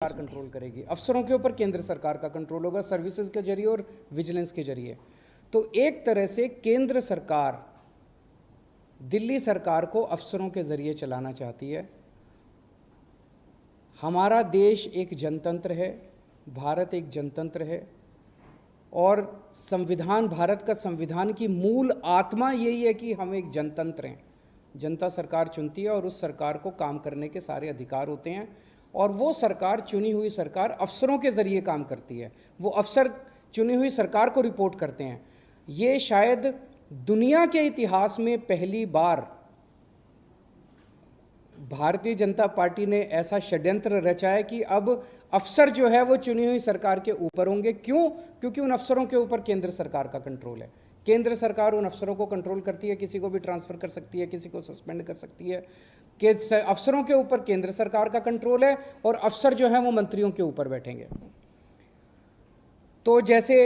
सरकार कंट्रोल करेगी, अफसरों के ऊपर केंद्र सरकार का कंट्रोल होगा सर्विसेज के जरिए और विजिलेंस के जरिए। तो एक तरह से केंद्र सरकार दिल्ली सरकार को अफसरों के जरिए चलाना चाहती है। हमारा देश एक जनतंत्र है, भारत एक जनतंत्र है और संविधान, भारत का संविधान की मूल आत्मा यही है कि हम एक जनतंत्र हैं। जनता सरकार चुनती है और उस सरकार को काम करने के सारे अधिकार होते हैं और वो सरकार, चुनी हुई सरकार अफसरों के ज़रिए काम करती है। वो अफसर चुनी हुई सरकार को रिपोर्ट करते हैं। ये शायद दुनिया के इतिहास में पहली बार भारतीय जनता पार्टी ने ऐसा षड्यंत्र रचा है कि अब अफसर जो है वो चुनी हुई सरकार के ऊपर होंगे। क्यों? क्योंकि उन अफसरों के ऊपर केंद्र सरकार का कंट्रोल है। केंद्र सरकार उन अफसरों को कंट्रोल करती है, किसी को भी ट्रांसफर कर सकती है, किसी को सस्पेंड कर सकती है। कि अफसरों के ऊपर केंद्र सरकार का कंट्रोल है और अफसर जो है वो मंत्रियों के ऊपर बैठेंगे। तो जैसे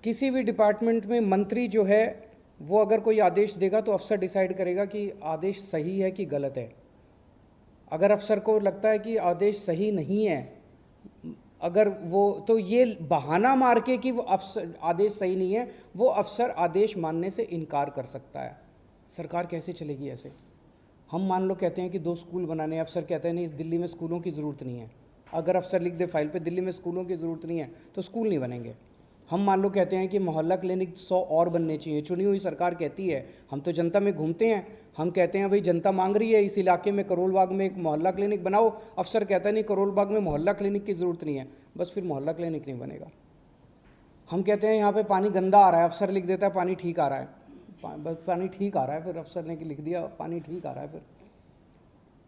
किसी भी डिपार्टमेंट में मंत्री जो है वो अगर कोई आदेश देगा तो अफसर डिसाइड करेगा कि आदेश सही है कि गलत है। अगर अफसर को लगता है कि आदेश सही नहीं है, अगर वो, तो ये बहाना मार के कि वो अफसर आदेश सही नहीं है, वो अफसर आदेश मानने से इनकार कर सकता है। सरकार कैसे चलेगी ऐसे? हम मान लो कहते हैं कि 2 स्कूल बनाने, अफसर कहते हैं नहीं, इस दिल्ली में स्कूलों की ज़रूरत नहीं है। अगर अफसर लिख दे फाइल पे दिल्ली में स्कूलों की ज़रूरत नहीं है तो स्कूल नहीं बनेंगे। हम मान लो कहते हैं कि मोहल्ला क्लिनिक 100 और बनने चाहिए। चुनी हुई सरकार कहती है, हम तो जनता में घूमते हैं, हम कहते हैं भाई जनता मांग रही है इस इलाके में करोल बाग में एक मोहल्ला क्लिनिक बनाओ। अफसर कहता है नहीं, करोल बाग में मोहल्ला क्लिनिक की ज़रूरत नहीं है, बस फिर मोहल्ला क्लिनिक नहीं बनेगा। हम कहते हैं यहाँ पे पानी गंदा आ रहा है, अफसर लिख देता है पानी ठीक आ रहा है, बस पानी ठीक आ रहा है, फिर अफसर ने लिख दिया पानी ठीक आ रहा है। फिर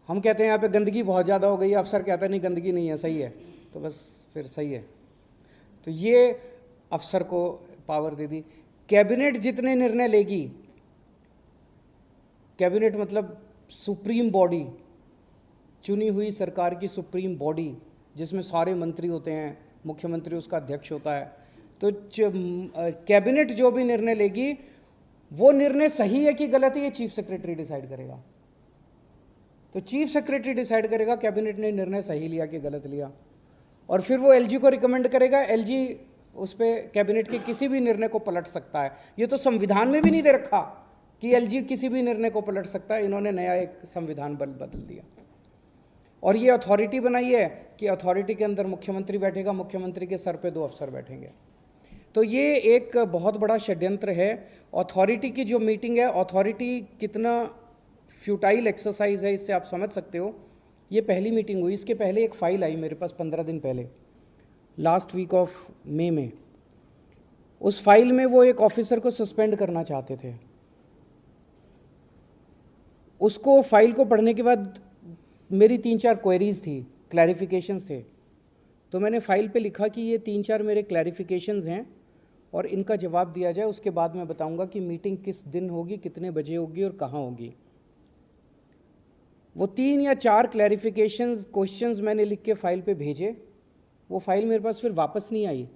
हम कहते हैं यहाँ पे गंदगी बहुत ज़्यादा हो गई है, अफसर कहता है नहीं गंदगी नहीं है, सही है, तो बस फिर सही है। तो ये अफसर को पावर दे दी। कैबिनेट जितने निर्णय लेगी, कैबिनेट मतलब सुप्रीम बॉडी, चुनी हुई सरकार की सुप्रीम बॉडी जिसमें सारे मंत्री होते हैं, मुख्यमंत्री उसका अध्यक्ष होता है। तो कैबिनेट जो भी निर्णय लेगी वो निर्णय सही है कि गलत है, ये चीफ सेक्रेटरी डिसाइड करेगा। तो चीफ सेक्रेटरी डिसाइड करेगा कैबिनेट ने निर्णय सही लिया कि गलत लिया, और फिर वो एलजी को रिकमेंड करेगा। एलजी उस पर कैबिनेट के किसी भी निर्णय को पलट सकता है। ये तो संविधान में भी नहीं दे रखा कि एलजी किसी भी निर्णय को पलट सकता है। इन्होंने नया एक संविधान बदल दिया और ये अथॉरिटी बनाई है कि अथॉरिटी के अंदर मुख्यमंत्री बैठेगा, मुख्यमंत्री के सर पे 2 अफसर बैठेंगे। तो ये एक बहुत बड़ा षड्यंत्र है। अथॉरिटी की जो मीटिंग है, अथॉरिटी कितना फ्यूटाइल एक्सरसाइज है इससे आप समझ सकते हो। ये पहली मीटिंग हुई, इसके पहले एक फ़ाइल आई मेरे पास 15 दिन पहले, लास्ट वीक ऑफ मई में। उस फाइल में वो एक ऑफिसर को सस्पेंड करना चाहते थे। उसको फाइल को पढ़ने के बाद मेरी 3-4 क्वेरीज थी, क्लैरिफिकेशंस थे। तो मैंने फाइल पे लिखा कि ये 3-4 मेरे क्लैरिफिकेशंस हैं और इनका जवाब दिया जाए। उसके बाद मैं बताऊंगा कि मीटिंग किस दिन होगी, कितने बजे होगी और कहाँ होगी। वो 3 या 4 क्लैरिफिकेशंस क्वेश्चंस मैंने लिख के फाइल पे भेजे। वो फाइल मेरे पास फिर वापस नहीं आई,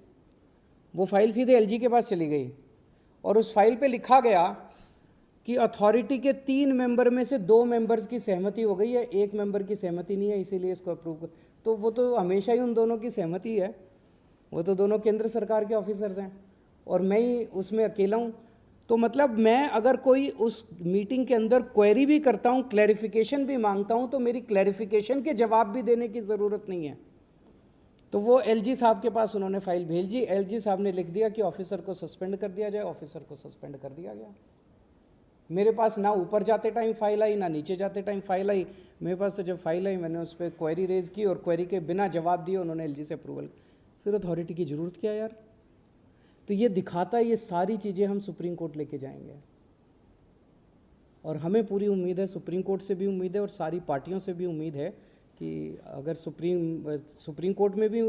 वो फाइल सीधे एलजी के पास चली गई और उस फाइल पे लिखा गया कि अथॉरिटी के 3 मेंबर में से 2 मेंबर्स की सहमति हो गई है, 1 मेंबर की सहमति नहीं है, इसीलिए इसको अप्रूव कर। तो वो तो हमेशा ही उन दोनों की सहमति है, वो तो दोनों केंद्र सरकार के ऑफिसर्स हैं और मैं ही उसमें अकेला हूँ। तो मतलब मैं अगर कोई उस मीटिंग के अंदर क्वेरी भी करता हूँ, क्लैरिफिकेशन भी मांगता हूँ, तो मेरी क्लैरिफिकेशन के जवाब भी देने की ज़रूरत नहीं है। तो वो एलजी साहब के पास उन्होंने फाइल भेजी। एलजी साहब ने लिख दिया कि ऑफिसर को सस्पेंड कर दिया जाए। ऑफिसर को सस्पेंड कर दिया गया। मेरे पास ना ऊपर जाते टाइम फाइल आई, ना नीचे जाते टाइम फाइल आई। मेरे पास तो जब फाइल आई मैंने उस पर क्वेरी रेज की और क्वेरी के बिना जवाब दिए उन्होंने एलजी से अप्रूवल। फिर अथॉरिटी की ज़रूरत क्या यार? तो ये दिखाता है, ये सारी चीज़ें हम सुप्रीम कोर्ट लेके जाएंगे और हमें पूरी उम्मीद है, सुप्रीम कोर्ट से भी उम्मीद है और सारी पार्टियों से भी उम्मीद है कि अगर सुप्रीम कोर्ट में भी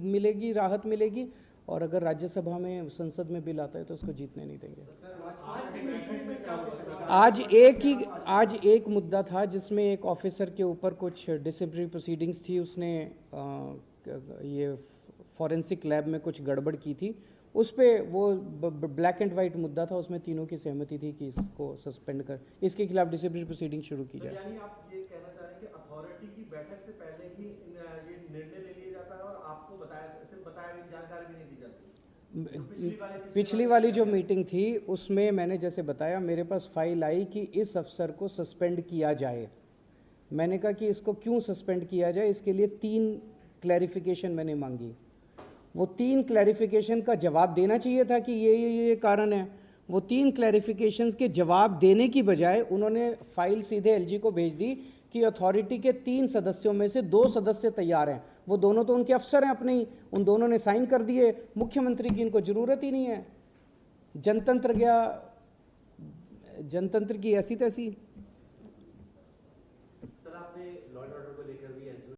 मिलेगी, राहत मिलेगी, और अगर राज्यसभा में, संसद में बिल आता है तो उसको जीतने नहीं देंगे। आज एक मुद्दा था जिसमें एक ऑफिसर के ऊपर कुछ डिसिप्लिनरी प्रोसीडिंग्स थी। उसने ये फॉरेंसिक लैब में कुछ गड़बड़ की थी। उस पर वो ब्लैक एंड वाइट मुद्दा था, उसमें तीनों की सहमति थी कि इसको सस्पेंड कर, इसके खिलाफ डिसिप्लिनरी प्रोसीडिंग शुरू की जाए। यानी आप ये कहना चाह रहे हैं कि अथॉरिटी की बैठक से पहले ही ये निर्णय ले लिया जाता है आपको बताया, सिर्फ बताया भी, जानकारी भी नहीं दी जाती। पिछली वाली जो मीटिंग थी उसमें मैंने जैसे बताया, मेरे पास फाइल आई कि इस अफसर को सस्पेंड किया जाए। मैंने कहा कि इसको क्यों सस्पेंड किया जाए, इसके लिए 3 क्लैरिफिकेशन मैंने मांगी। वो 3 क्लैरिफिकेशन का जवाब देना चाहिए था कि ये कारण है। वो 3 क्लैरिफिकेशंस के जवाब देने की बजाय उन्होंने फाइल सीधे एलजी को भेज दी कि अथॉरिटी के 3 सदस्यों में से 2 सदस्य तैयार हैं। वो दोनों तो उनके अफसर हैं अपने ही, उन दोनों ने साइन कर दिए, मुख्यमंत्री की इनको ज़रूरत ही नहीं है। जनतंत्र गया, जनतंत्र की ऐसी तैसी।